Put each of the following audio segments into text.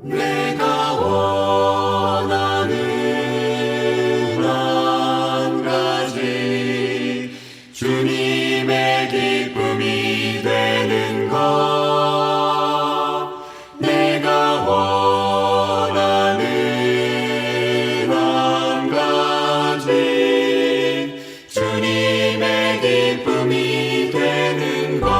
내가 원하는 한 가지 주님의 기쁨이 되는 것 내가 원하는 한 가지 주님의 기쁨이 되는 것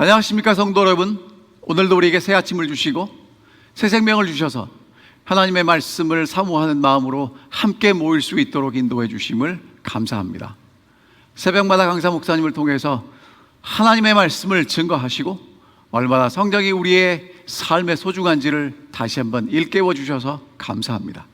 안녕하십니까 성도 여러분. 오늘도 우리에게 새 아침을 주시고 새 생명을 주셔서 하나님의 말씀을 사모하는 마음으로 함께 모일 수 있도록 인도해 주심을 감사합니다. 새벽마다 강사 목사님을 통해서 하나님의 말씀을 증거하시고 얼마나 성경이 우리의 삶의 소중한지를 다시 한번 일깨워 주셔서 감사합니다.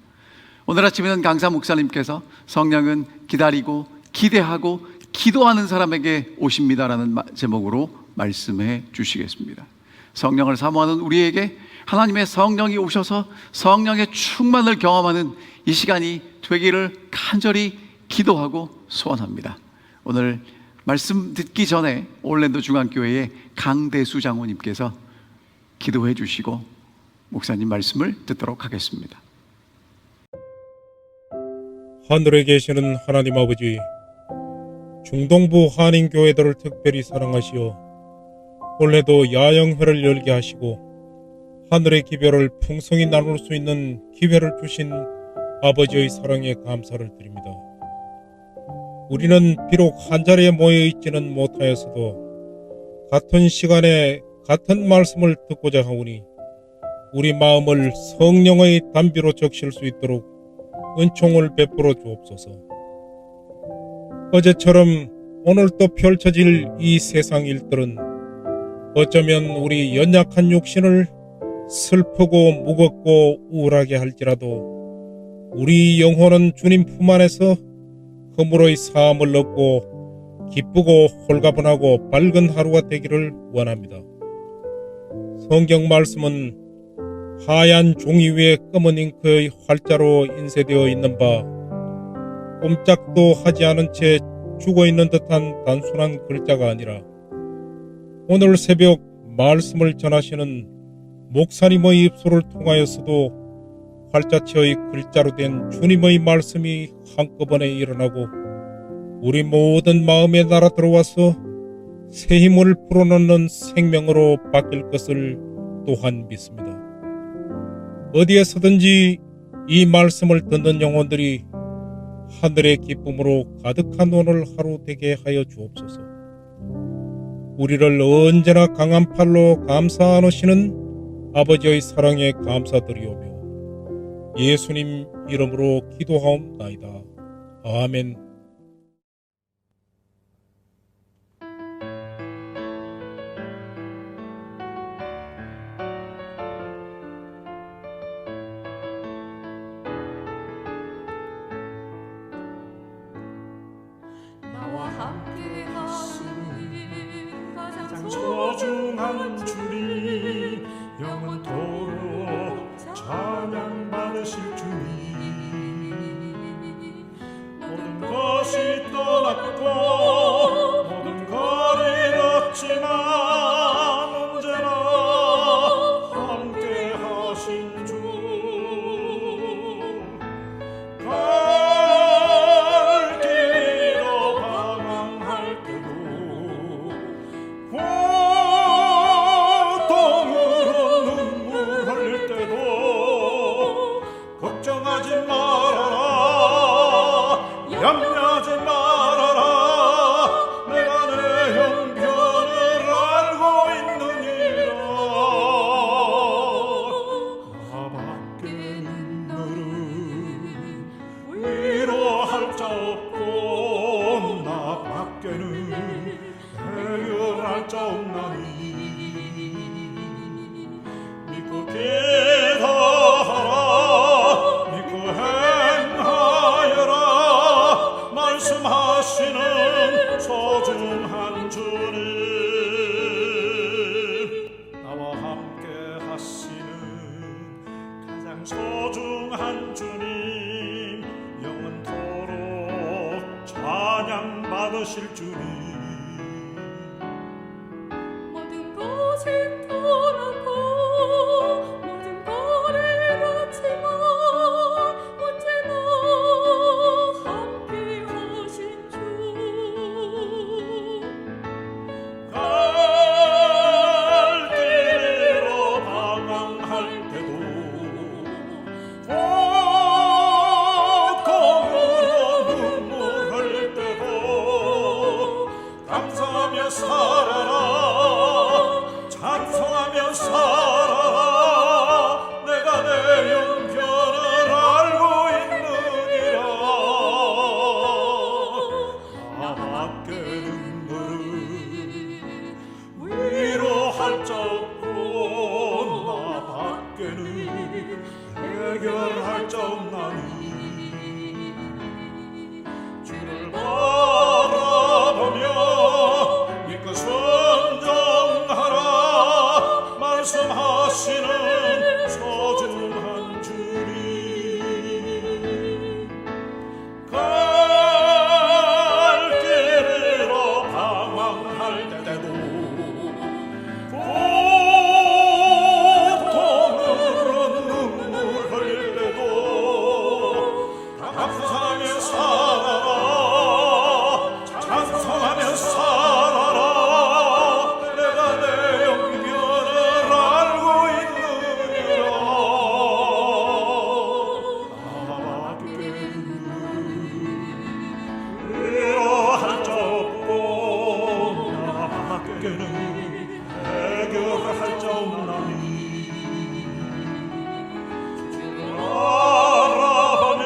오늘 아침에는 강사 목사님께서 성령은 기다리고 기대하고 기도하는 사람에게 오십니다라는 제목으로 말씀해 주시겠습니다. 성령을 사모하는 우리에게 하나님의 성령이 오셔서 성령의 충만을 경험하는 이 시간이 되기를 간절히 기도하고 소원합니다. 오늘 말씀 듣기 전에 올랜도 중앙교회의 강대수 장로님께서 기도해 주시고 목사님 말씀을 듣도록 하겠습니다. 하늘에 계시는 하나님 아버지, 중동부 한인교회들을 특별히 사랑하시어 올해도 야영회를 열게 하시고 하늘의 기별을 풍성히 나눌 수 있는 기회를 주신 아버지의 사랑에 감사를 드립니다. 우리는 비록 한자리에 모여 있지는 못하였어도 같은 시간에 같은 말씀을 듣고자 하오니 우리 마음을 성령의 담비로 적실 수 있도록 은총을 베풀어 주옵소서. 어제처럼 오늘 또 펼쳐질 이 세상 일들은 어쩌면 우리 연약한 육신을 슬프고 무겁고 우울하게 할지라도 우리 영혼은 주님 품 안에서 허물의 사함을 얻고 기쁘고 홀가분하고 밝은 하루가 되기를 원합니다. 성경 말씀은 하얀 종이 위에 검은 잉크의 활자로 인쇄되어 있는 바 꼼짝도 하지 않은 채 죽어있는 듯한 단순한 글자가 아니라 오늘 새벽 말씀을 전하시는 목사님의 입술을 통하여서도 활자체의 글자로 된 주님의 말씀이 한꺼번에 일어나고 우리 모든 마음에 날아 들어와서 새 힘을 불어넣는 생명으로 바뀔 것을 또한 믿습니다. 어디에서든지 이 말씀을 듣는 영혼들이 하늘의 기쁨으로 가득한 오늘 하루 되게 하여 주옵소서. 우리를 언제나 강한 팔로 감싸 안으시는 아버지의 사랑에 감사드리오며 예수님 이름으로 기도하옵나이다. 아멘. 소중한 주님, 영원토록 찬양받으실 주님. 모든 것이 떠났고 모든 걸 잃었지만 언제나 함께 하신 주. 갈 길로 방황할 때도 고통으로 눈물 흘릴 때도 걱정하지 말아라, 염려하지 말아라. 내가 내 형편을 알고 있느니라. 나 밖에는 너를 위로할 자 없고 나 밖에는 해결할 자 없나니 믿고 기도하라, 믿고 행하여라. 말씀하시는 소중한 주님, 나와 함께 하시는 가장 소중한 주님, 영원토록 찬양 받으실 주님. 모든 것이 떠나고 모든 걸 잃었지만 언제나 함께 하신 주. 갈 길로 방황할 때도 고통으로 눈물 흘릴 때도 감사하며 살아라. 밖에 눈물을 위로할 자 없고 나 밖에는 해결할 자 없나니 주를 바라보며 믿고 순종하라 말씀하시는 소중한 주님 갈 길으로 방황할 때도 고통으로 눈물 흘릴 때도 감사하며 살아라 찬송하며 살아라 내가 내 영변을 알고 있느니라 나밖에는 위로할 자 없고 나밖에는 해결할 자 없나니 바라보며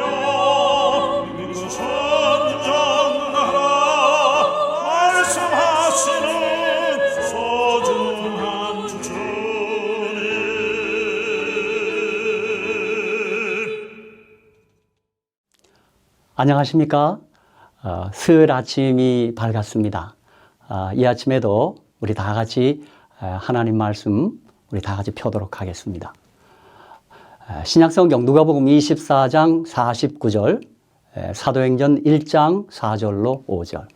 믿고 순종하라 말씀하시는 소중한 주님 안녕하십니까? 수요일 아침이 밝았습니다. 이 아침에도 우리 다 같이 하나님 말씀 우리 다 같이 펴도록 하겠습니다. 신약성경 누가복음 24장 49절, 사도행전 1장 4절로 5절,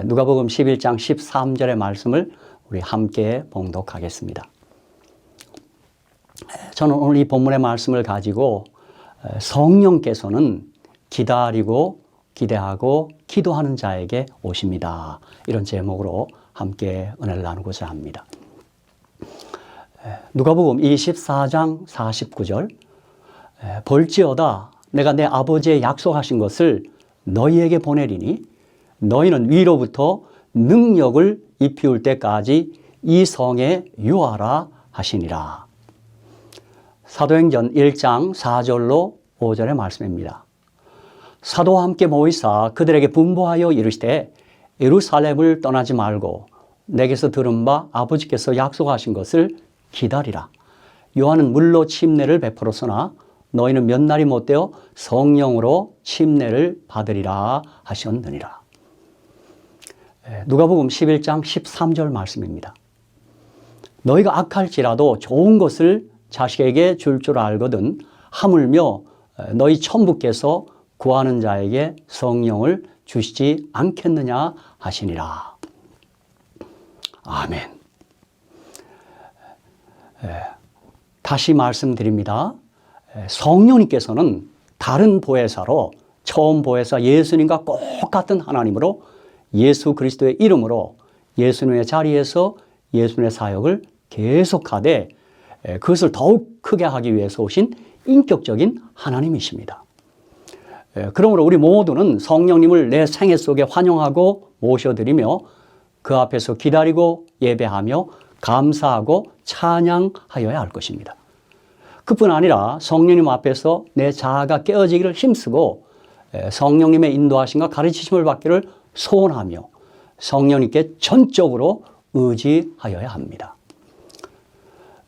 누가복음 11장 13절의 말씀을 우리 함께 봉독하겠습니다. 저는 오늘 이 본문의 말씀을 가지고 성령께서는 기다리고 기대하고 기도하는 자에게 오십니다. 이런 제목으로 함께 은혜를 나누고자 합니다. 누가복음 24장 49절 볼지어다 내가 내 아버지의 약속하신 것을 너희에게 보내리니 너희는 위로부터 능력을 입히울 때까지 이 성에 유하라 하시니라. 사도행전 1장 4절로 5절의 말씀입니다. 사도와 함께 모이사 그들에게 분부하여 이르시되 예루살렘을 떠나지 말고 내게서 들은 바 아버지께서 약속하신 것을 기다리라. 요한은 물로 침례를 베풀었으나 너희는 몇 날이 못되어 성령으로 침례를 받으리라 하셨느니라. 누가복음 11장 13절 말씀입니다. 너희가 악할지라도 좋은 것을 자식에게 줄 줄 알거든 하물며 너희 천부께서 구하는 자에게 성령을 주시지 않겠느냐 하시니라. 아멘. 다시 말씀드립니다. 성령님께서는 다른 보혜사로 처음 보혜사 예수님과 똑같은 하나님으로 예수 그리스도의 이름으로 예수님의 자리에서 예수님의 사역을 계속하되 그것을 더욱 크게 하기 위해서 오신 인격적인 하나님이십니다. 그러므로 우리 모두는 성령님을 내 생애 속에 환영하고 모셔드리며 그 앞에서 기다리고 예배하며 감사하고 찬양하여야 할 것입니다. 그뿐 아니라 성령님 앞에서 내 자아가 깨어지기를 힘쓰고 성령님의 인도하심과 가르치심을 받기를 소원하며 성령님께 전적으로 의지하여야 합니다.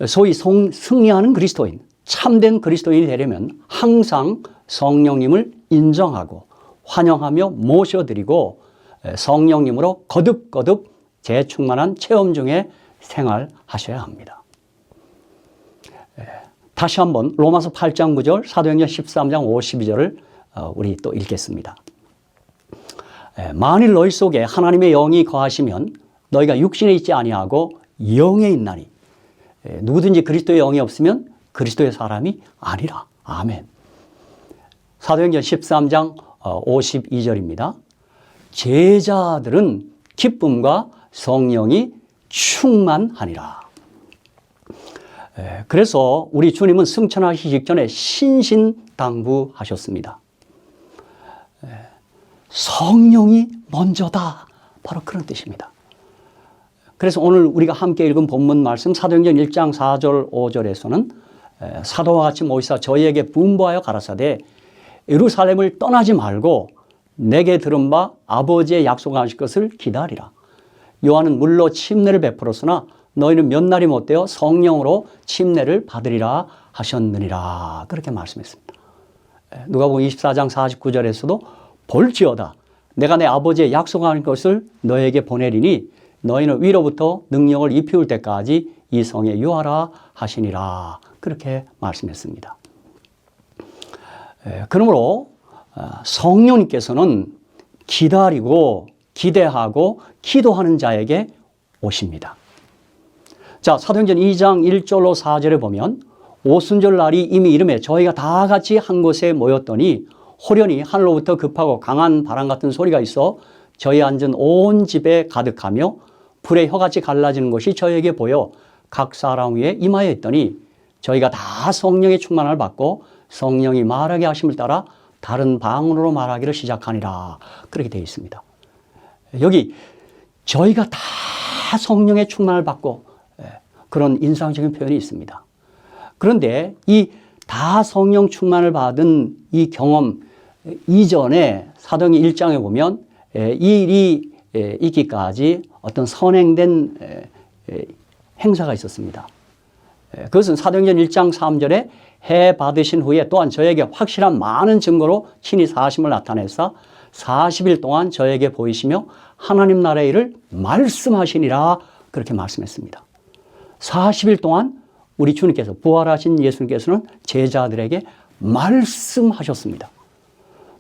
소위 승리하는 그리스도인, 참된 그리스도인이 되려면 항상 성령님을 인정하고 환영하며 모셔드리고 성령님으로 거듭거듭 재충만한 체험 중에 생활하셔야 합니다. 다시 한번 로마서 8장 9절, 사도행전 13장 52절을 우리 또 읽겠습니다. 만일 너희 속에 하나님의 영이 거하시면 너희가 육신에 있지 아니하고 영에 있나니 누구든지 그리스도의 영이 없으면 그리스도의 사람이 아니라. 아멘. 사도행전 13장 52절입니다. 제자들은 기쁨과 성령이 충만하니라. 그래서 우리 주님은 승천하시기 직전에 신신당부하셨습니다. 성령이 먼저다. 바로 그런 뜻입니다. 그래서 오늘 우리가 함께 읽은 본문 말씀 사도행전 1장 4절 5절에서는 사도와 같이 모이사 저희에게 분부하여 가라사대 예루살렘을 떠나지 말고 내게 들은 바 아버지의 약속하실 것을 기다리라. 요한은 물로 침례를 베풀었으나 너희는 몇 날이 못되어 성령으로 침례를 받으리라 하셨느니라. 그렇게 말씀했습니다. 누가복음 24장 49절에서도 볼지어다 내가 내 아버지의 약속하는 것을 너에게 보내리니 너희는 위로부터 능력을 입히울 때까지 이 성에 유하라 하시니라. 그렇게 말씀했습니다. 그러므로 성령님께서는 기다리고 기대하고 기도하는 자에게 오십니다. 자, 사도행전 2장 1절로 4절에 보면 오순절 날이 이미 이름에 저희가 다 같이 한 곳에 모였더니 호련히 하늘로부터 급하고 강한 바람 같은 소리가 있어 저희 앉은 온 집에 가득하며 불의 혀같이 갈라지는 것이 저에게 보여 각 사람 위에 임하여 있더니 저희가 다 성령의 충만을 받고 성령이 말하게 하심을 따라 다른 방언으로 말하기를 시작하니라. 그렇게 되어 있습니다. 여기 저희가 다 성령의 충만을 받고 그런 인상적인 표현이 있습니다. 그런데 이 다 성령 충만을 받은 이 경험 이전에 사도행전 1장에 보면 이 일이 있기까지 어떤 선행된 행사가 있었습니다. 그것은 사도행전 1장 3절에 해 받으신 후에 또한 저에게 확실한 많은 증거로 친히 사심을 나타내사 40일 동안 저에게 보이시며 하나님 나라의 일을 말씀하시니라. 그렇게 말씀했습니다. 40일 동안 우리 주님께서 부활하신 예수님께서는 제자들에게 말씀하셨습니다.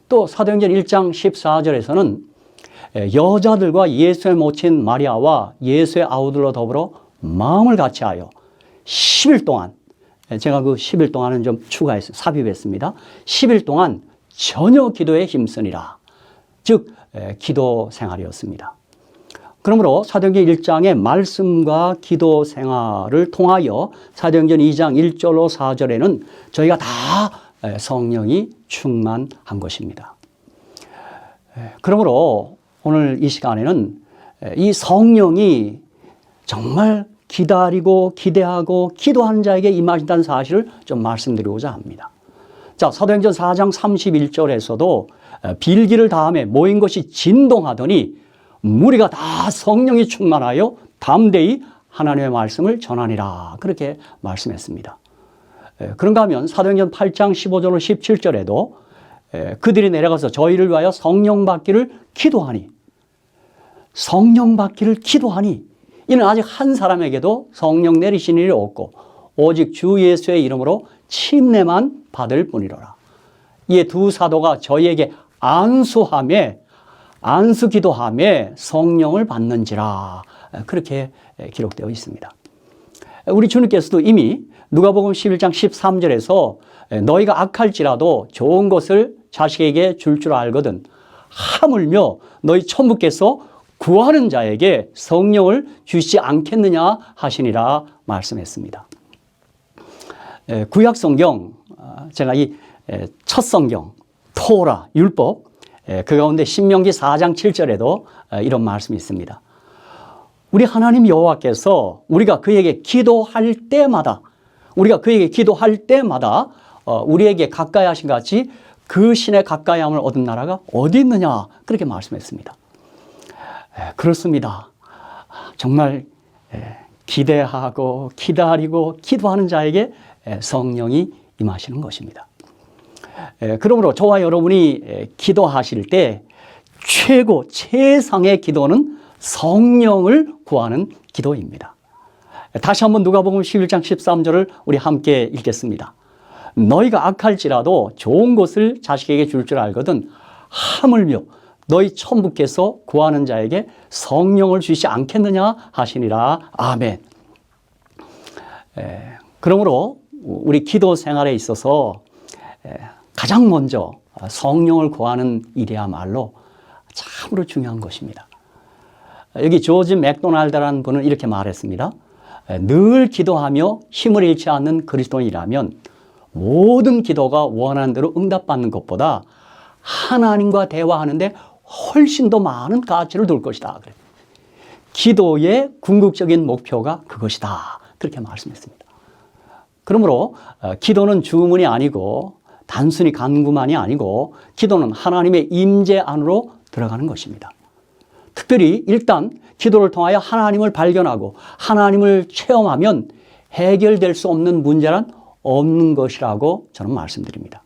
또 사도행전 1장 14절에서는 여자들과 예수의 모친 마리아와 예수의 아우들로 더불어 마음을 같이하여 10일 동안 제가 그 10일 동안은 좀 추가해서 삽입했습니다. 10일 동안 전혀 기도에 힘쓰니라. 즉 기도 생활이었습니다. 그러므로 사도행전 1장의 말씀과 기도 생활을 통하여 사도행전 2장 1절로 4절에는 저희가 다 성령이 충만한 것입니다. 그러므로 오늘 이 시간에는 이 성령이 정말 기다리고 기대하고 기도하는 자에게 임하신다는 사실을 좀 말씀드리고자 합니다. 자, 사도행전 4장 31절에서도 빌기를 다음에 모인 것이 진동하더니 무리가 다 성령이 충만하여 담대히 하나님의 말씀을 전하니라. 그렇게 말씀했습니다. 그런가 하면 사도행전 8장 15절로 17절에도 그들이 내려가서 저희를 위하여 성령 받기를 기도하니 성령 받기를 기도하니 이는 아직 한 사람에게도 성령 내리신 일이 없고 오직 주 예수의 이름으로 침례만 받을 뿐이로라. 이에 두 사도가 저희에게 안수 기도하며 성령을 받는지라. 그렇게 기록되어 있습니다. 우리 주님께서도 이미 누가복음 11장 13절에서 너희가 악할지라도 좋은 것을 자식에게 줄 줄 알거든 하물며 너희 천부께서 구하는 자에게 성령을 주시지 않겠느냐 하시니라 말씀했습니다. 구약 성경, 제가 이 첫 성경, 토라, 율법, 그 가운데 신명기 4장 7절에도 이런 말씀이 있습니다. 우리 하나님 여호와께서 우리가 그에게 기도할 때마다 우리에게 가까이 하신 같이 그 신의 가까이함을 얻은 나라가 어디 있느냐 그렇게 말씀했습니다. 그렇습니다. 정말 기대하고 기다리고 기도하는 자에게 성령이 임하시는 것입니다. 그러므로 저와 여러분이 기도하실 때 최상의 기도는 성령을 구하는 기도입니다. 다시 한번 누가복음 11장 13절을 우리 함께 읽겠습니다. 너희가 악할지라도 좋은 것을 자식에게 줄 줄 알거든 하물며 너희 천부께서 구하는 자에게 성령을 주시지 않겠느냐 하시니라. 아멘. 그러므로 우리 기도 생활에 있어서 가장 먼저 성령을 구하는 일이야말로 참으로 중요한 것입니다. 여기 조지 맥도날드라는 분은 이렇게 말했습니다. 늘 기도하며 힘을 잃지 않는 그리스도인이라면 모든 기도가 원하는 대로 응답받는 것보다 하나님과 대화하는데 훨씬 더 많은 가치를 둘 것이다. 기도의 궁극적인 목표가 그것이다. 그렇게 말씀했습니다. 그러므로 기도는 주문이 아니고 단순히 간구만이 아니고 기도는 하나님의 임재 안으로 들어가는 것입니다. 특별히 일단 기도를 통하여 하나님을 발견하고 하나님을 체험하면 해결될 수 없는 문제란 없는 것이라고 저는 말씀드립니다.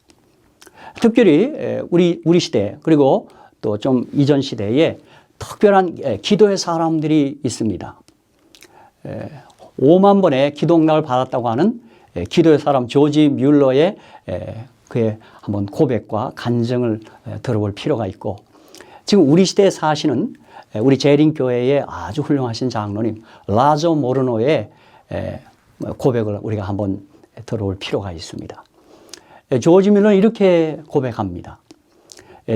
특별히 우리 시대 그리고 또 좀 이전 시대에 특별한 기도의 사람들이 있습니다. 5만 번의 기도 응답을 받았다고 하는 기도의 사람 조지 뮬러의 그의 한번 고백과 간증을 들어볼 필요가 있고, 지금 우리 시대에 사시는 우리 재림교회의 아주 훌륭하신 장로님 라조 모르노의 고백을 우리가 한번 들어볼 필요가 있습니다. 조지 뮬러는 이렇게 고백합니다.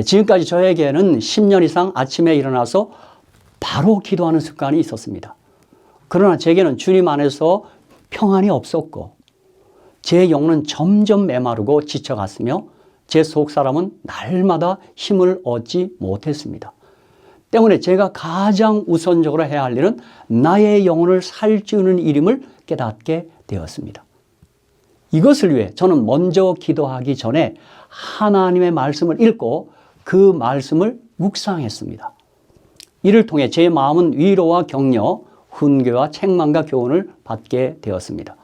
지금까지 저에게는 10년 이상 아침에 일어나서 바로 기도하는 습관이 있었습니다. 그러나 제게는 주님 안에서 평안이 없었고 제 영혼은 점점 메마르고 지쳐갔으며 제 속사람은 날마다 힘을 얻지 못했습니다. 때문에 제가 가장 우선적으로 해야 할 일은 나의 영혼을 살찌우는 일임을 깨닫게 되었습니다. 이것을 위해 저는 먼저 기도하기 전에 하나님의 말씀을 읽고 그 말씀을 묵상했습니다. 이를 통해 제 마음은 위로와 격려, 훈계와 책망과 교훈을 받게 되었습니다.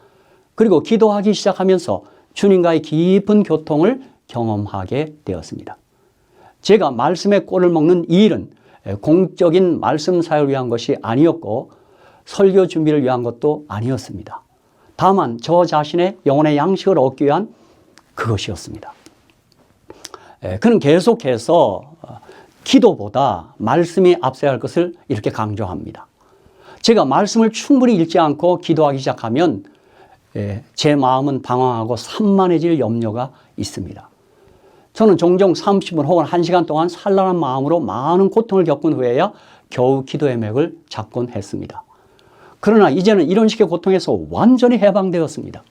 그리고 기도하기 시작하면서 주님과의 깊은 교통을 경험하게 되었습니다. 제가 말씀의 꼴을 먹는 이 일은 공적인 말씀 사역을 위한 것이 아니었고 설교 준비를 위한 것도 아니었습니다. 다만 저 자신의 영혼의 양식을 얻기 위한 그것이었습니다. 그는 계속해서 기도보다 말씀이 앞서야 할 것을 이렇게 강조합니다. 제가 말씀을 충분히 읽지 않고 기도하기 시작하면 제 마음은 방황하고 산만해질 염려가 있습니다. 저는 종종 30분 혹은 1시간 동안 산란한 마음으로 많은 고통을 겪은 후에야 겨우 기도의 맥을 잡곤 했습니다. 그러나 이제는 이런 식의 고통에서 완전히 해방되었습니다.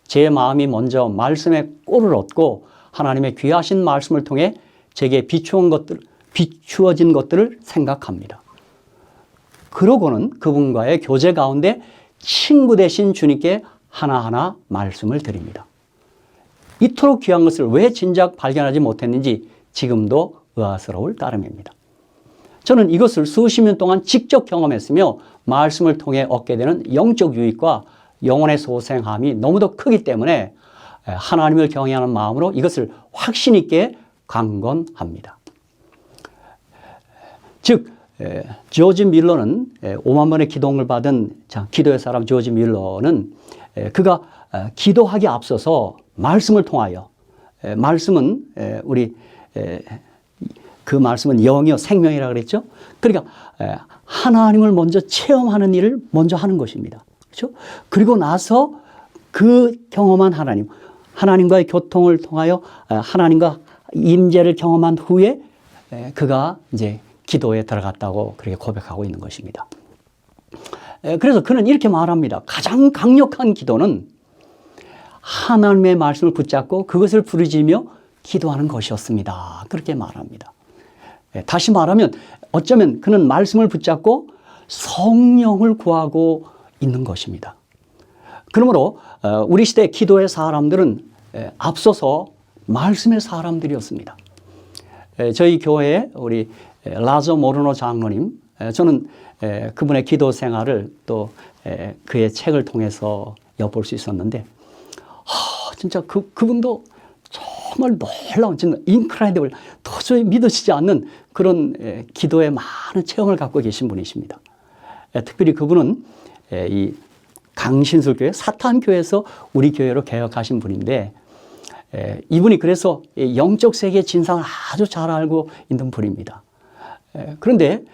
제 마음이 먼저 말씀의 꼴을 얻고 하나님의 귀하신 말씀을 통해 제게 비추어진 것들을 생각합니다. 그러고는 그분과의 교제 가운데 친구 되신 주님께 하나하나 말씀을 드립니다. 이토록 귀한 것을 왜 진작 발견하지 못했는지 지금도 의아스러울 따름입니다. 저는 이것을 수십 년 동안 직접 경험했으며 말씀을 통해 얻게 되는 영적 유익과 영혼의 소생함이 너무도 크기 때문에 하나님을 경외하는 마음으로 이것을 확신 있게 강건합니다. 즉 조지 밀러는 5만 번의 기도를 받은 기도의 사람 조지 밀러는 그가 기도하기 앞서서 말씀을 통하여 말씀은 우리 그 말씀은 영이요 생명이라 그랬죠. 그러니까 하나님을 먼저 체험하는 일을 먼저 하는 것입니다. 그렇죠? 그리고 나서 그 경험한 하나님과의 교통을 통하여 하나님과 임재를 경험한 후에 그가 이제 기도에 들어갔다고 그렇게 고백하고 있는 것입니다. 그래서 그는 이렇게 말합니다. 가장 강력한 기도는 하나님의 말씀을 붙잡고 그것을 부르짖으며 기도하는 것이었습니다. 그렇게 말합니다. 다시 말하면 어쩌면 그는 말씀을 붙잡고 성령을 구하고 있는 것입니다. 그러므로 우리 시대 기도의 사람들은 앞서서 말씀의 사람들이었습니다. 저희 교회에 우리 라조 모르노 장로님, 저는 그분의 기도 생활을 또 그의 책을 통해서 엿볼 수 있었는데 진짜 그분도 정말 놀라운, 정말 인크레디블, 도저히 믿어지지 않는 그런 기도의 많은 체험을 갖고 계신 분이십니다. 특별히 그분은 이 강신술교회 사탄교회에서 우리 교회로 개혁하신 분인데 이분이 그래서 영적 세계의 진상을 아주 잘 알고 있는 분입니다. 그런데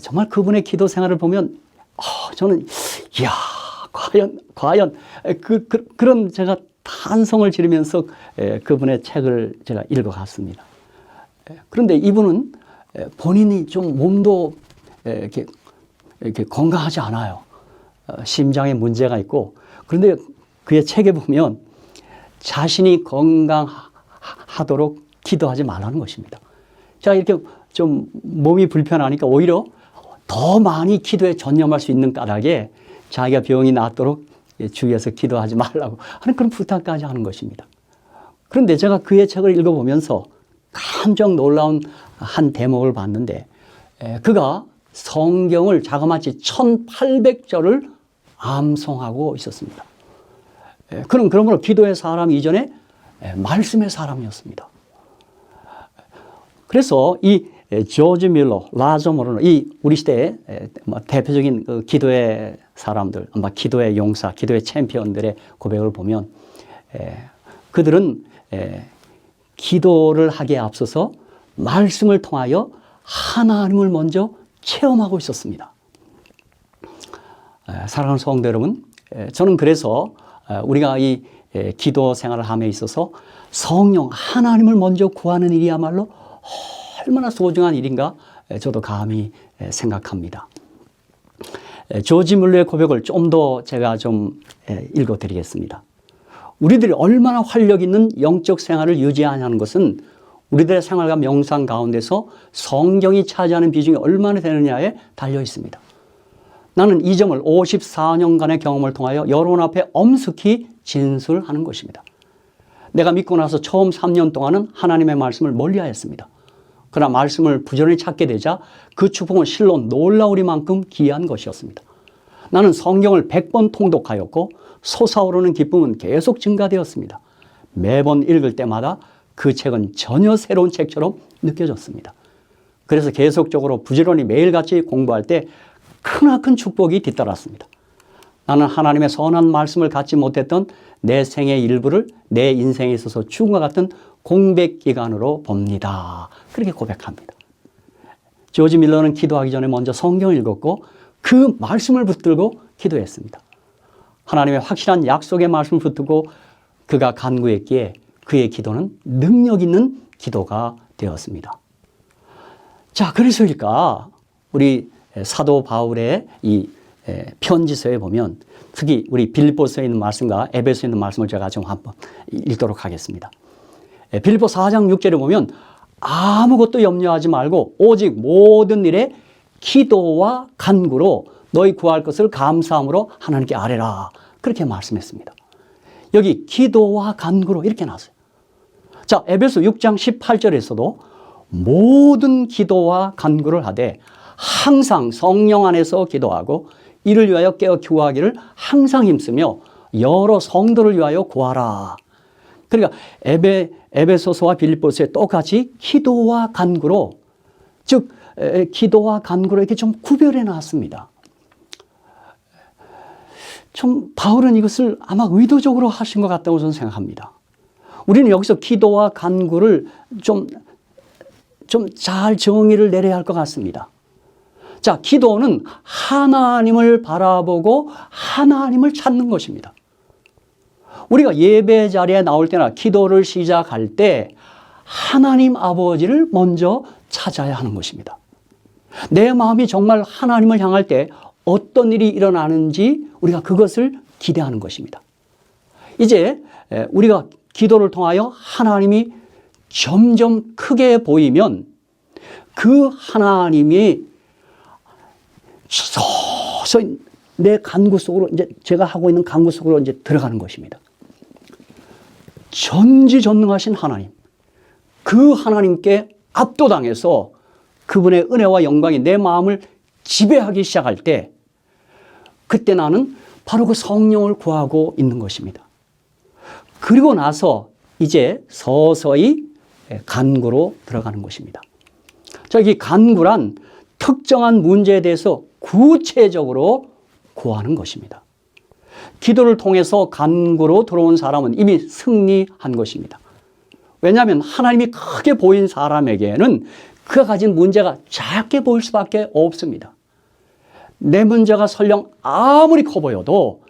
정말 그분의 기도 생활을 보면 저는 이야 과연 그런 제가 탄성을 지르면서 그분의 책을 제가 읽어갔습니다. 그런데 이분은 본인이 좀 몸도 이렇게 건강하지 않아요. 심장에 문제가 있고, 그런데 그의 책에 보면 자신이 건강하도록 기도하지 말라는 것입니다. 자, 이렇게 좀 몸이 불편하니까 오히려 더 많이 기도에 전념할 수 있는 까닭에 자기가 병이 낫도록 주위에서 기도하지 말라고 하는 그런 부탁까지 하는 것입니다. 그런데 제가 그의 책을 읽어보면서 깜짝 놀라운 한 대목을 봤는데 그가 성경을 자그마치 1800절을 암송하고 있었습니다. 그러므로 기도의 사람 이전에 말씀의 사람이었습니다. 그래서 이 조지 밀러, 라저 모르노, 이 우리 시대의 대표적인 그 기도의 사람들, 기도의 용사, 기도의 챔피언들의 고백을 보면 그들은 기도를 하기에 앞서서 말씀을 통하여 하나님을 먼저 체험하고 있었습니다. 사랑하는 성도 여러분, 저는 그래서 우리가 이 기도 생활을 함에 있어서 성령 하나님을 먼저 구하는 일이야말로 얼마나 소중한 일인가 저도 감히 생각합니다. 조지 물러의 고백을 좀 더 제가 좀 읽어드리겠습니다. 우리들이 얼마나 활력 있는 영적 생활을 유지하냐는 것은 우리들의 생활과 명상 가운데서 성경이 차지하는 비중이 얼마나 되느냐에 달려 있습니다. 나는 이 점을 54년간의 경험을 통하여 여러분 앞에 엄숙히 진술하는 것입니다. 내가 믿고 나서 처음 3년 동안은 하나님의 말씀을 멀리하였습니다. 그러나 말씀을 부지런히 찾게 되자 그 축복은 실로 놀라우리만큼 귀한 것이었습니다. 나는 성경을 100번 통독하였고 솟아오르는 기쁨은 계속 증가되었습니다. 매번 읽을 때마다 그 책은 전혀 새로운 책처럼 느껴졌습니다. 그래서 계속적으로 부지런히 매일같이 공부할 때 크나큰 축복이 뒤따랐습니다. 나는 하나님의 선한 말씀을 갖지 못했던 내 생의 일부를 내 인생에 있어서 죽음과 같은 공백 기간으로 봅니다. 그렇게 고백합니다. 조지 밀러는 기도하기 전에 먼저 성경을 읽었고 그 말씀을 붙들고 기도했습니다. 하나님의 확실한 약속의 말씀을 붙들고 그가 간구했기에 그의 기도는 능력 있는 기도가 되었습니다. 자, 그래서일까 우리 사도 바울의 이 편지서에 보면 특히 우리 빌립보서에 있는 말씀과 에베소에 있는 말씀을 제가 좀 한번 읽도록 하겠습니다. 빌립보 4장 6절에 보면 아무것도 염려하지 말고 오직 모든 일에 기도와 간구로 너희 구할 것을 감사함으로 하나님께 아뢰라. 그렇게 말씀했습니다. 여기 기도와 간구로 이렇게 나왔어요. 자, 에베소 6장 18절에서도 모든 기도와 간구를 하되 항상 성령 안에서 기도하고 이를 위하여 깨어 기도하기를 항상 힘쓰며 여러 성도를 위하여 구하라. 그러니까 에베소서와 빌립보서에 똑같이 기도와 간구로, 즉 기도와 간구로 이렇게 좀 구별해 놨습니다. 좀 바울은 이것을 아마 의도적으로 하신 것 같다고 저는 생각합니다. 우리는 여기서 기도와 간구를 좀 잘 정의를 내려야 할 것 같습니다. 자, 기도는 하나님을 바라보고 하나님을 찾는 것입니다. 우리가 예배 자리에 나올 때나 기도를 시작할 때 하나님 아버지를 먼저 찾아야 하는 것입니다. 내 마음이 정말 하나님을 향할 때 어떤 일이 일어나는지 우리가 그것을 기대하는 것입니다. 이제 우리가 기도를 통하여 하나님이 점점 크게 보이면 그 하나님이 서서히 내 간구 속으로, 이제 제가 하고 있는 간구 속으로 이제 들어가는 것입니다. 전지전능하신 하나님, 그 하나님께 압도당해서 그분의 은혜와 영광이 내 마음을 지배하기 시작할 때 그때 나는 바로 그 성령을 구하고 있는 것입니다. 그리고 나서 이제 서서히 간구로 들어가는 것입니다. 자, 이 간구란 특정한 문제에 대해서 구체적으로 구하는 것입니다. 기도를 통해서 간구로 들어온 사람은 이미 승리한 것입니다. 왜냐하면 하나님이 크게 보인 사람에게는 그가 가진 문제가 작게 보일 수밖에 없습니다. 내 문제가 설령 아무리 커 보여도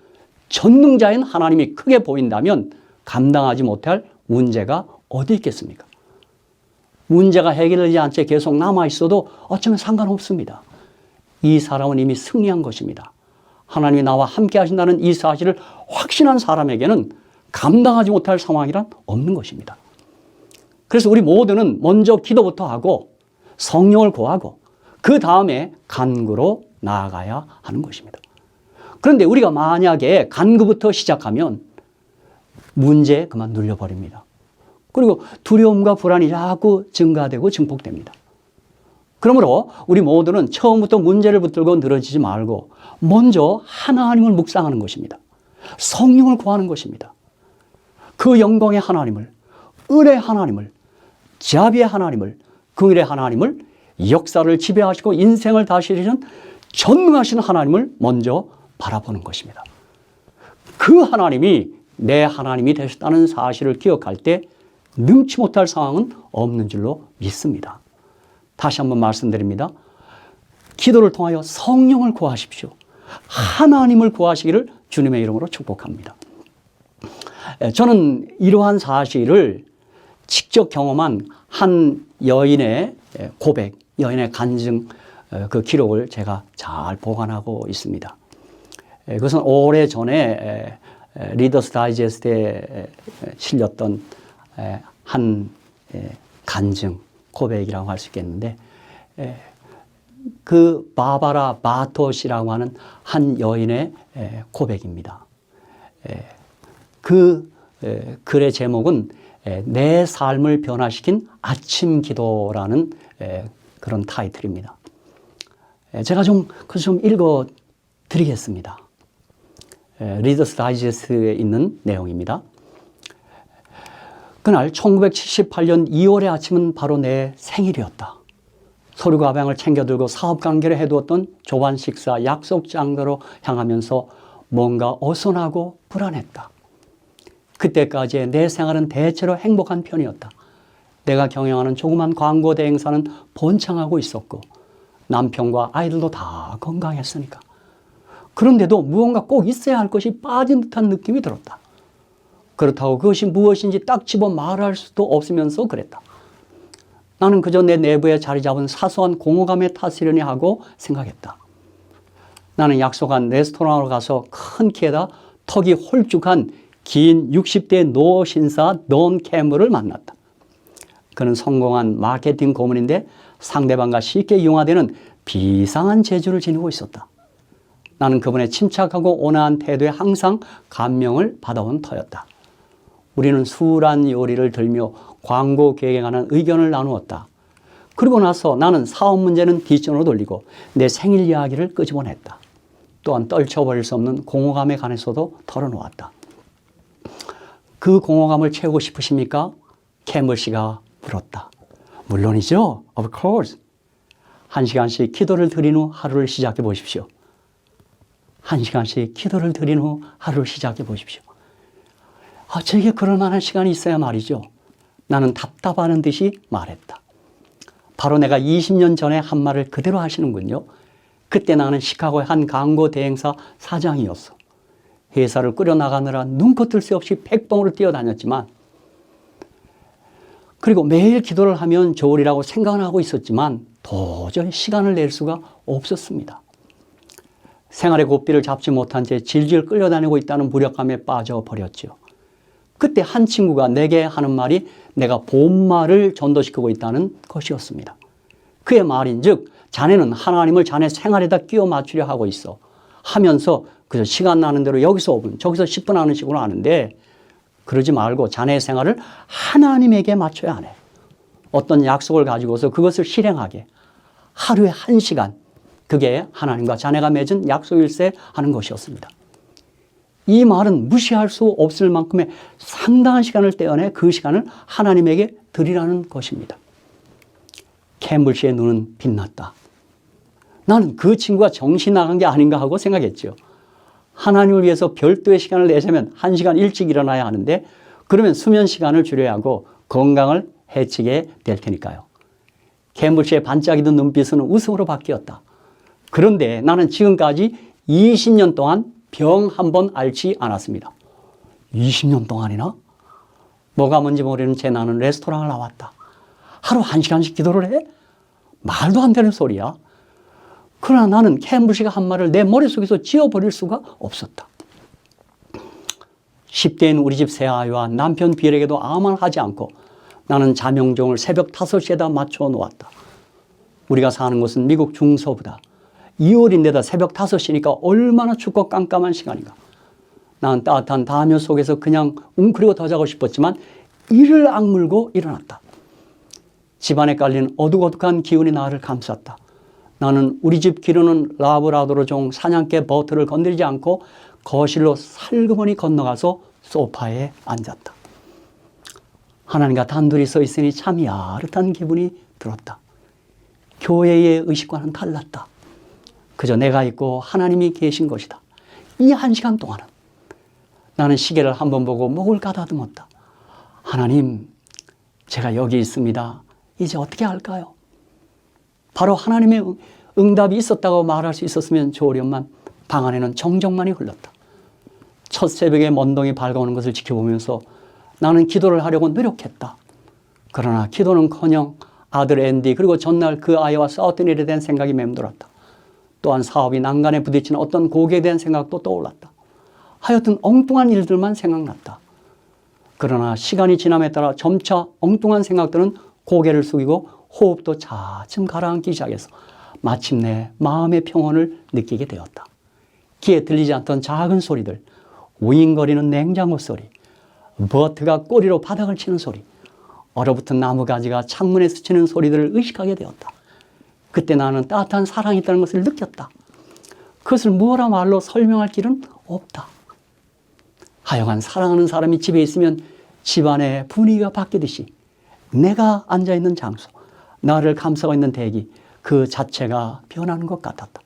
전능자인 하나님이 크게 보인다면 감당하지 못할 문제가 어디 있겠습니까? 문제가 해결되지 않지 계속 남아있어도 어쩌면 상관없습니다. 이 사람은 이미 승리한 것입니다. 하나님이 나와 함께 하신다는 이 사실을 확신한 사람에게는 감당하지 못할 상황이란 없는 것입니다. 그래서 우리 모두는 먼저 기도부터 하고 성령을 구하고 그 다음에 간구로 나아가야 하는 것입니다. 그런데 우리가 만약에 간구부터 시작하면 문제에 그만 눌려버립니다. 그리고 두려움과 불안이 자꾸 증가되고 증폭됩니다. 그러므로 우리 모두는 처음부터 문제를 붙들고 늘어지지 말고 먼저 하나님을 묵상하는 것입니다. 성령을 구하는 것입니다. 그 영광의 하나님을, 은혜의 하나님을, 자비의 하나님을, 긍휼의 하나님을, 역사를 지배하시고 인생을 다스리시는 전능하신 하나님을 먼저 바라보는 것입니다. 그 하나님이 내 하나님이 되셨다는 사실을 기억할 때 능치 못할 상황은 없는 줄로 믿습니다. 다시 한번 말씀드립니다. 기도를 통하여 성령을 구하십시오. 하나님을 구하시기를 주님의 이름으로 축복합니다. 저는 이러한 사실을 직접 경험한 한 여인의 고백, 여인의 간증 그 기록을 제가 잘 보관하고 있습니다. 그것은 오래전에 리더스 다이제스트에 실렸던 한 간증, 고백이라고 할 수 있겠는데, 그 바바라 바토시라고 하는 한 여인의 고백입니다. 그 글의 제목은 내 삶을 변화시킨 아침 기도라는 그런 타이틀입니다. 제가 그것을 좀 읽어 드리겠습니다. 리더스 다이제스트에 있는 내용입니다. 그날 1978년 2월의 아침은 바로 내 생일이었다. 서류 가방을 챙겨들고 사업 관계를 해두었던 조반 식사 약속 장소로 향하면서 뭔가 어선하고 불안했다. 그때까지의 내 생활은 대체로 행복한 편이었다. 내가 경영하는 조그만 광고 대행사는 번창하고 있었고 남편과 아이들도 다 건강했으니까. 그런데도 무언가 꼭 있어야 할 것이 빠진 듯한 느낌이 들었다. 그렇다고 그것이 무엇인지 딱 집어 말할 수도 없으면서 그랬다. 나는 그저 내 내부에 자리 잡은 사소한 공허감에 탓이려니 하고 생각했다. 나는 약속한 레스토랑으로 가서 큰 키에다 턱이 홀쭉한 긴 60대 노 신사 돈 캠블을 만났다. 그는 성공한 마케팅 고문인데 상대방과 쉽게 융화되는 비상한 재주를 지니고 있었다. 나는 그분의 침착하고 온화한 태도에 항상 감명을 받아온 터였다. 우리는 수란 요리를 들며 광고 계획에 관한 의견을 나누었다. 그리고 나서 나는 사업 문제는 뒷전으로 돌리고 내 생일 이야기를 끄집어냈다. 또한 떨쳐버릴 수 없는 공허감에 관해서도 털어놓았다. 그 공허감을 채우고 싶으십니까? 캠블 씨가 물었다. 물론이죠. Of course. 1시간씩 기도를 드린 후 하루를 시작해 보십시오. 1시간씩 기도를 드린 후 하루를 시작해 보십시오. 저에게 그럴 만한 시간이 있어야 말이죠. 나는 답답하는 듯이 말했다. 바로 내가 20년 전에 한 말을 그대로 하시는군요. 그때 나는 시카고의 한 광고 대행사 사장이었어. 회사를 꾸려나가느라 눈코 뜰 새 없이 백봉으로 뛰어다녔지만, 그리고 매일 기도를 하면 좋으리라고 생각은 하고 있었지만 도저히 시간을 낼 수가 없었습니다. 생활의 고삐를 잡지 못한 채 질질 끌려다니고 있다는 무력감에 빠져버렸죠. 그때 한 친구가 내게 하는 말이 내가 본말을 전도시키고 있다는 것이었습니다. 그의 말인즉 자네는 하나님을 자네 생활에다 끼워 맞추려 하고 있어 하면서 그저 시간 나는 대로 여기서 5분 저기서 10분 하는 식으로 하는데, 그러지 말고 자네의 생활을 하나님에게 맞춰야 하네. 어떤 약속을 가지고서 그것을 실행하게 하루에 1시간, 그게 하나님과 자네가 맺은 약속일세 하는 것이었습니다. 이 말은 무시할 수 없을 만큼의 상당한 시간을 떼어내 그 시간을 하나님에게 드리라는 것입니다. 캠블 씨의 눈은 빛났다. 나는 그 친구가 정신 나간 게 아닌가 하고 생각했죠. 하나님을 위해서 별도의 시간을 내자면 1시간 일찍 일어나야 하는데, 그러면 수면 시간을 줄여야 하고 건강을 해치게 될 테니까요. 캠블 씨의 반짝이던 눈빛은 웃음으로 바뀌었다. 그런데 나는 지금까지 20년 동안 병 한 번 앓지 않았습니다. 20년 동안이나? 뭐가 뭔지 모르는 채 나는 레스토랑을 나왔다. 하루 1시간씩 기도를 해? 말도 안 되는 소리야. 그러나 나는 캠블 씨가 한 말을 내 머릿속에서 지워버릴 수가 없었다. 10대인 우리 집 새아이와 남편 비엘에게도 아무 말 하지 않고 나는 자명종을 새벽 5시에다 맞춰 놓았다. 우리가 사는 곳은 미국 중서부다. 2월인데다 새벽 5시니까 얼마나 춥고 깜깜한 시간인가. 나는 따뜻한 담요 속에서 그냥 웅크리고 더 자고 싶었지만 이를 악물고 일어났다. 집안에 깔린 어둑어둑한 기운이 나를 감쌌다. 나는 우리 집 기르는 라브라도르 종 사냥개 버트를 건드리지 않고 거실로 살그머니 건너가서 소파에 앉았다. 하나님과 단둘이 서 있으니 참 야릇한 기분이 들었다. 교회의 의식과는 달랐다. 그저 내가 있고 하나님이 계신 것이다. 이 1시간 동안은 나는 시계를 한번 보고 목을 가다듬었다. 하나님, 제가 여기 있습니다. 이제 어떻게 할까요? 바로 하나님의 응답이 있었다고 말할 수 있었으면 좋으련만 방 안에는 정적만이 흘렀다. 첫 새벽에 먼동이 밝아오는 것을 지켜보면서 나는 기도를 하려고 노력했다. 그러나 기도는커녕 아들 앤디 그리고 전날 그 아이와 싸웠던 일에 대한 생각이 맴돌았다. 또한 사업이 난간에 부딪히는 어떤 고객에 대한 생각도 떠올랐다. 하여튼 엉뚱한 일들만 생각났다. 그러나 시간이 지남에 따라 점차 엉뚱한 생각들은 고개를 숙이고 호흡도 차츰 가라앉기 시작해서 마침내 마음의 평온을 느끼게 되었다. 귀에 들리지 않던 작은 소리들, 우잉거리는 냉장고 소리, 버트가 꼬리로 바닥을 치는 소리, 얼어붙은 나무가지가 창문에 스치는 소리들을 의식하게 되었다. 그때 나는 따뜻한 사랑이 있다는 것을 느꼈다. 그것을 무어라 말로 설명할 길은 없다. 하여간 사랑하는 사람이 집에 있으면 집안의 분위기가 바뀌듯이 내가 앉아있는 장소, 나를 감싸고 있는 대기 그 자체가 변하는 것 같았다.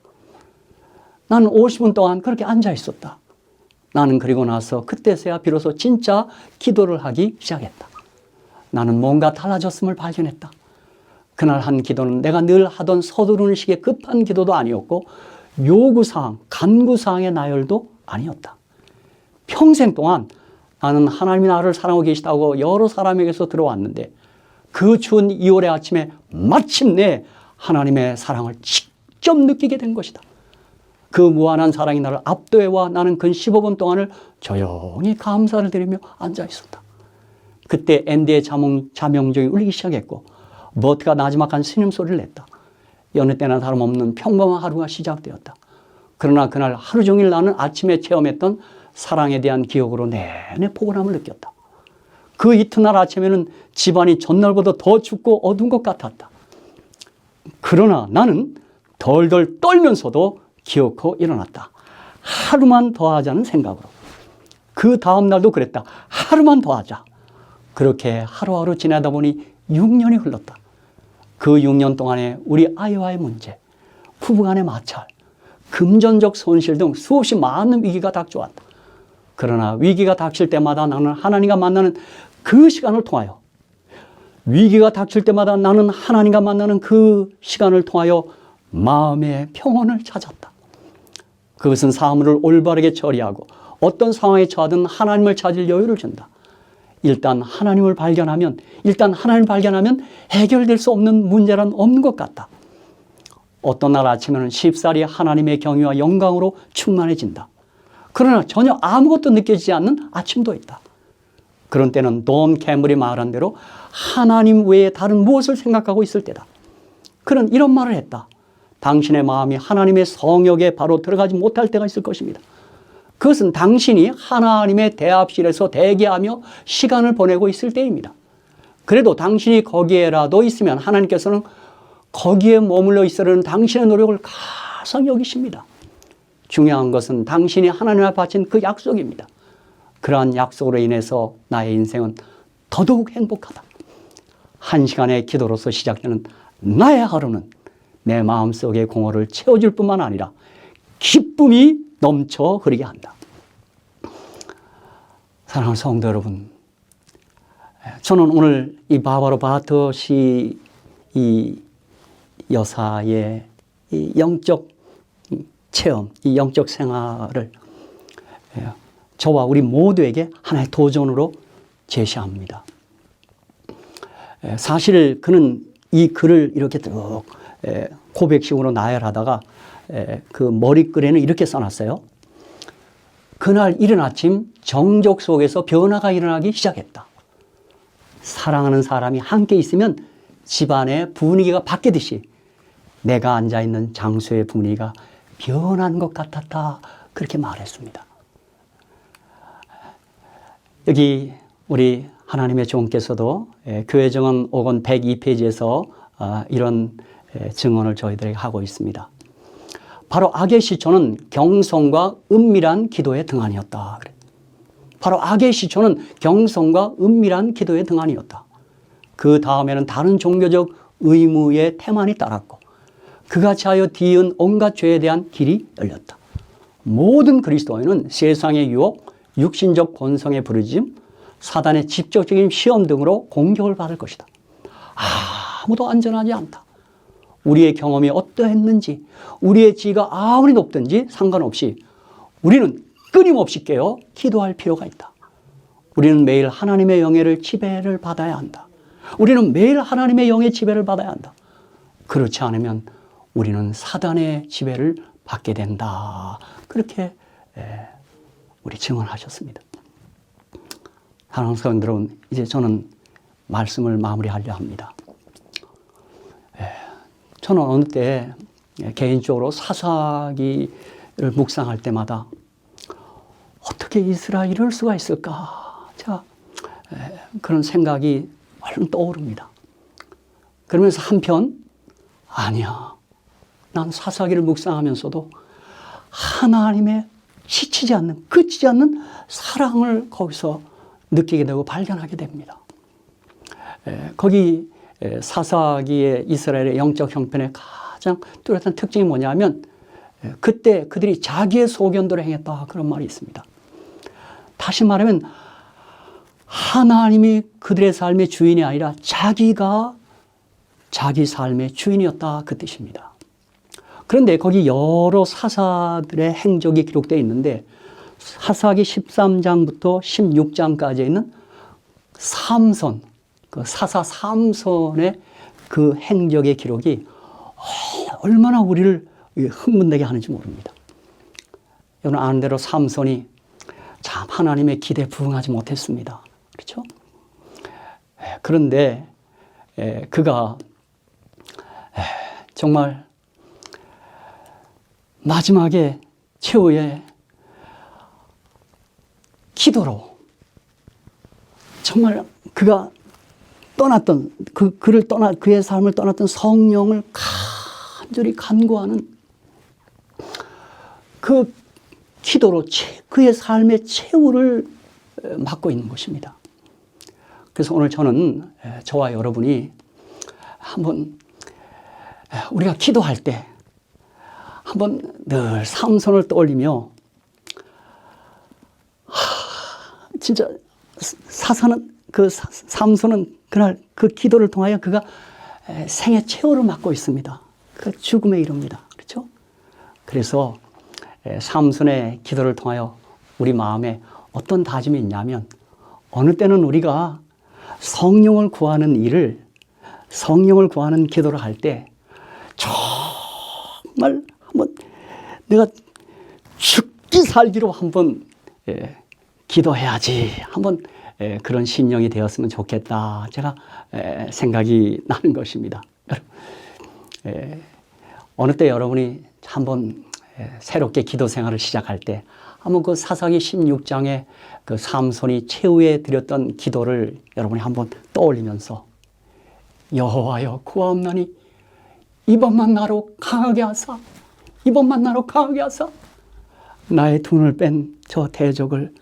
나는 50분 동안 그렇게 앉아있었다. 나는 그리고 나서 그때서야 비로소 진짜 기도를 하기 시작했다. 나는 뭔가 달라졌음을 발견했다. 그날 한 기도는 내가 늘 하던 서두르는 식의 급한 기도도 아니었고 요구사항, 간구사항의 나열도 아니었다. 평생 동안 나는 하나님이 나를 사랑하고 계시다고 여러 사람에게서 들어왔는데 그 추운 2월의 아침에 마침내 하나님의 사랑을 직접 느끼게 된 것이다. 그 무한한 사랑이 나를 압도해와 나는 근 15분 동안을 조용히 감사를 드리며 앉아 있었다. 그때 앤디의 자명종이 울리기 시작했고 버트가 나지막한 신음소리를 냈다. 여느 때나 다름없는 평범한 하루가 시작되었다. 그러나 그날 하루 종일 나는 아침에 체험했던 사랑에 대한 기억으로 내내 포근함을 느꼈다. 그 이튿날 아침에는 집안이 전날보다 더 춥고 어두운 것 같았다. 그러나 나는 덜덜 떨면서도 기어코 일어났다. 하루만 더 하자는 생각으로. 그 다음 날도 그랬다. 하루만 더 하자. 그렇게 하루하루 지나다 보니 6년이 흘렀다. 그 6년 동안에 우리 아이와의 문제, 부부간의 마찰, 금전적 손실 등 수없이 많은 위기가 닥쳐왔다. 그러나 위기가 닥칠 때마다 나는 하나님과 만나는 그 시간을 통하여 위기가 닥칠 때마다 나는 하나님과 만나는 그 시간을 통하여 마음의 평온을 찾았다. 그것은 사물을 올바르게 처리하고 어떤 상황에 처하든 하나님을 찾을 여유를 준다. 일단 하나님을 발견하면 해결될 수 없는 문제란 없는 것 같다. 어떤 날 아침에는 쉽사리 하나님의 경외와 영광으로 충만해진다. 그러나 전혀 아무것도 느껴지지 않는 아침도 있다. 그런 때는 돈 캐물이 말한 대로 하나님 외에 다른 무엇을 생각하고 있을 때다. 그는 이런 말을 했다. 당신의 마음이 하나님의 성역에 바로 들어가지 못할 때가 있을 것입니다. 그것은 당신이 하나님의 대합실에서 대기하며 시간을 보내고 있을 때입니다. 그래도 당신이 거기에라도 있으면 하나님께서는 거기에 머물러 있으려는 당신의 노력을 가상 여기십니다. 중요한 것은 당신이 하나님 앞에 바친 그 약속입니다. 그러한 약속으로 인해서 나의 인생은 더더욱 행복하다. 1시간의 기도로서 시작되는 나의 하루는 내 마음속의 공허를 채워줄 뿐만 아니라 기쁨이 넘쳐 흐르게 한다. 사랑하는 성도 여러분, 저는 오늘 이 바바로 바트 시 이 여사의 이 영적 체험, 이 영적 생활을 저와 우리 모두에게 하나의 도전으로 제시합니다. 사실 그는 이 글을 이렇게 쭉 고백식으로 나열하다가 그 머리글에는 이렇게 써놨어요. 그날 이른 아침 정적 속에서 변화가 일어나기 시작했다. 사랑하는 사람이 함께 있으면 집안의 분위기가 바뀌듯이 내가 앉아있는 장소의 분위기가 변한 것 같았다. 그렇게 말했습니다. 여기 우리 하나님의 종께서도 교회 증언 5권 102페이지에서 이런 증언을 저희들에게 하고 있습니다. 바로 악의 시초는 경성과 은밀한 기도의 등한이었다. 바로 악의 시초는 경성과 은밀한 기도의 등한이었다. 그 다음에는 다른 종교적 의무의 태만이 따랐고 그같이 하여 뒤이은 온갖 죄에 대한 길이 열렸다. 모든 그리스도인은 세상의 유혹, 육신적 본성의 부르짖음, 사단의 직접적인 시험 등으로 공격을 받을 것이다. 아무도 안전하지 않다. 우리의 경험이 어떠했는지, 우리의 지위가 아무리 높든지 상관없이 우리는 끊임없이 깨어 기도할 필요가 있다. 우리는 매일 하나님의 영의 지배를 받아야 한다. 우리는 매일 하나님의 영의 지배를 받아야 한다. 그렇지 않으면 우리는 사단의 지배를 받게 된다. 그렇게 우리 증언하셨습니다. 사랑하는 성도들은 이제 저는 말씀을 마무리하려 합니다. 저는 어느 때 개인적으로 사사기를 묵상할 때마다 어떻게 이스라엘이 이럴 수가 있을까? 제가 그런 생각이 얼른 떠오릅니다. 그러면서 한편 아니야. 난 사사기를 묵상하면서도 하나님의 지치지 않는, 그치지 않는 사랑을 거기서 느끼게 되고 발견하게 됩니다. 거기 사사기의 이스라엘의 영적 형편의 가장 뚜렷한 특징이 뭐냐면 그때 그들이 자기의 소견대로 행했다 그런 말이 있습니다. 다시 말하면 하나님이 그들의 삶의 주인이 아니라 자기가 자기 삶의 주인이었다 그 뜻입니다. 그런데 거기 여러 사사들의 행적이 기록되어 있는데 사사기 13장부터 16장까지 있는 삼손, 그 사사 삼손의 그 행적의 기록이 얼마나 우리를 흥분되게 하는지 모릅니다. 여러분 아는 대로 삼손이 참 하나님의 기대에 부응하지 못했습니다. 그렇죠? 그런데 그가 정말 마지막에 최후의 기도로 정말 그가 떠났던 그의 삶을 떠났던 성령을 간절히 간구하는 그 기도로 그의 삶의 최후를 맞고 있는 것입니다. 그래서 오늘 저는 저와 여러분이 한번 우리가 기도할 때 한번 늘 삼손을 떠올리며 진짜 삼손은 그날 그 기도를 통하여 그가 생의 최후를 맞고 있습니다. 그 죽음에 이릅니다. 그렇죠? 그래서 삼손의 기도를 통하여 우리 마음에 어떤 다짐이 있냐면 어느 때는 우리가 성령을 구하는 일을 성령을 구하는 기도를 할 때 정말 한번 내가 죽기 살기로 한번 기도해야지 한번 그런 신령이 되었으면 좋겠다 제가 생각이 나는 것입니다. 어느 때 여러분이 한번 새롭게 기도 생활을 시작할 때 한번 그 사사기 16장에 그 삼손이 최후에 드렸던 기도를 여러분이 한번 떠올리면서 여호와여 구하옵나니 이번만 나로 강하게 하사 이번만 나로 강하게 하사 나의 두 눈을 뺀 저 대적을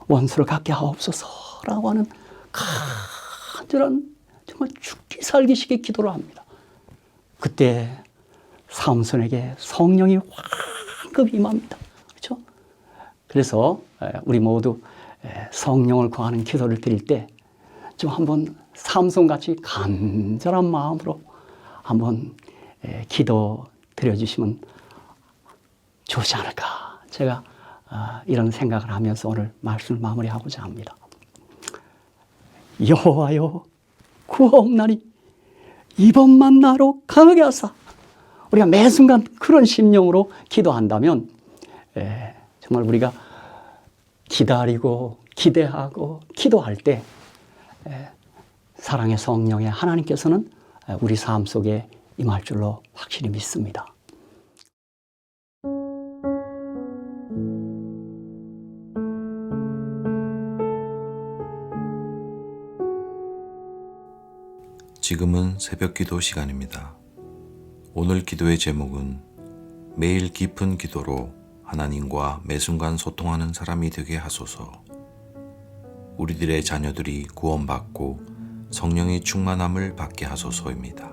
원수로 갖게 하옵소서라고 하는 간절한 정말 죽기 살기식의 기도를 합니다. 그때 삼손에게 성령이 황급 임합니다. 그렇죠? 그래서 우리 모두 성령을 구하는 기도를 드릴 때 좀 한번 삼손같이 간절한 마음으로 한번 기도 드려주시면 좋지 않을까. 제가 이런 생각을 하면서 오늘 말씀을 마무리하고자 합니다. 여호와여 구하옵나니 이번만 나로 강하게 하사. 우리가 매 순간 그런 심령으로 기도한다면 정말 우리가 기다리고 기대하고 기도할 때 사랑의 성령의 하나님께서는 우리 삶 속에 임할 줄로 확실히 믿습니다. 지금은 새벽 기도 시간입니다. 오늘 기도의 제목은 매일 깊은 기도로 하나님과 매 순간 소통하는 사람이 되게 하소서. 우리들의 자녀들이 구원받고 성령의 충만함을 받게 하소서입니다.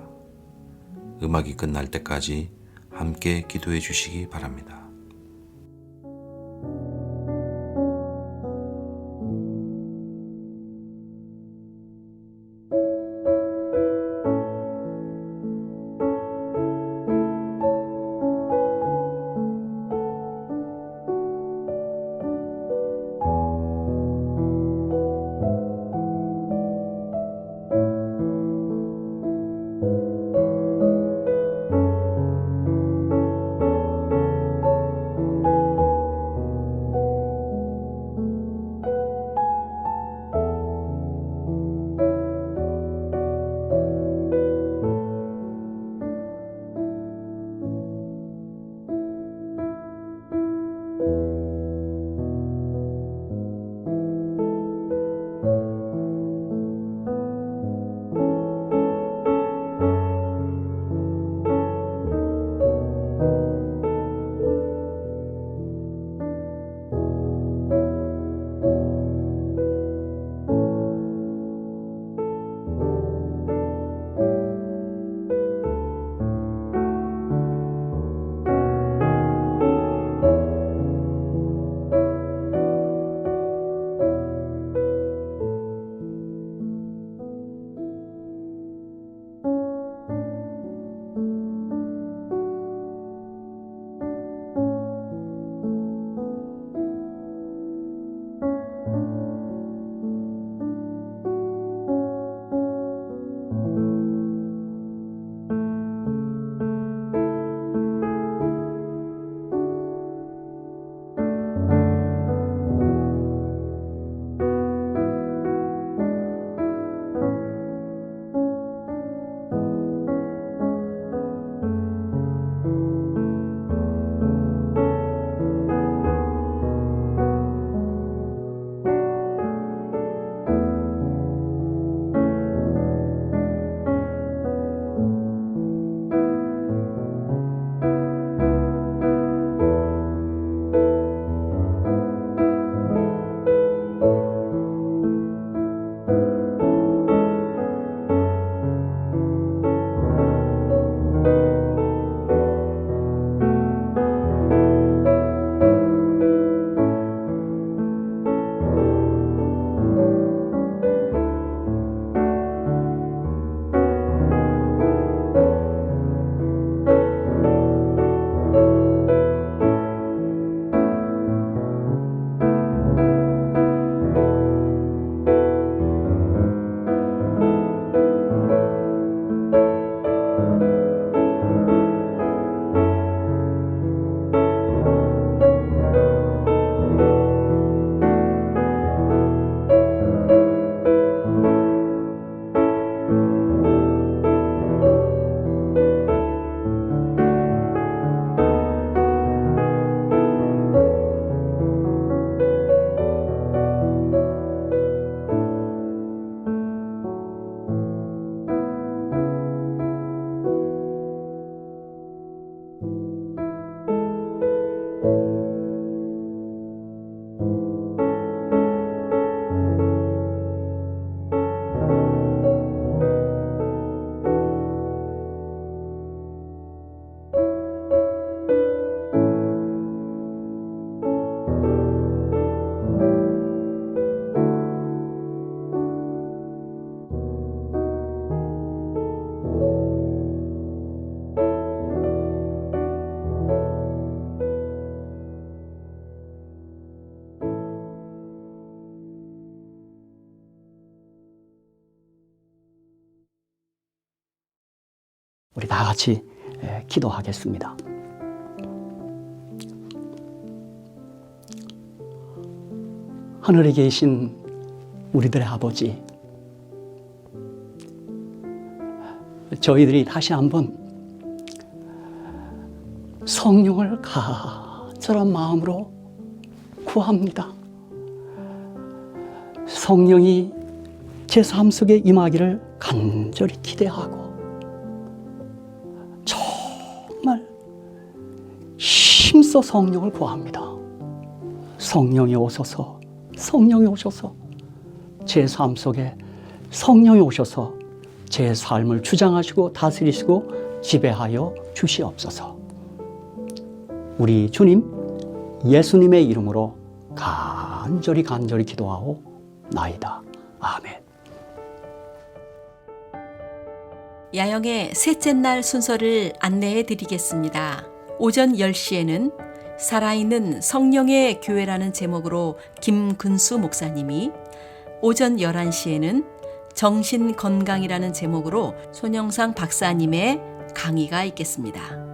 음악이 끝날 때까지 함께 기도해 주시기 바랍니다. 우리 다 같이 기도하겠습니다. 하늘에 계신 우리들의 아버지, 저희들이 다시 한번 성령을 간절한 마음으로 구합니다. 성령이 제 삶 속에 임하기를 간절히 기대하고 정말 힘써 성령을 구합니다. 성령이 오셔서, 성령이 오셔서 제 삶 속에 성령이 오셔서 제 삶을 주장하시고 다스리시고 지배하여 주시옵소서. 우리 주님 예수님의 이름으로 간절히 기도하오 나이다. 아멘. 야영의 셋째 날 순서를 안내해 드리겠습니다. 오전 10시에는 살아있는 성령의 교회라는 제목으로 김근수 목사님이, 오전 11시에는 정신건강이라는 제목으로 손영상 박사님의 강의가 있겠습니다.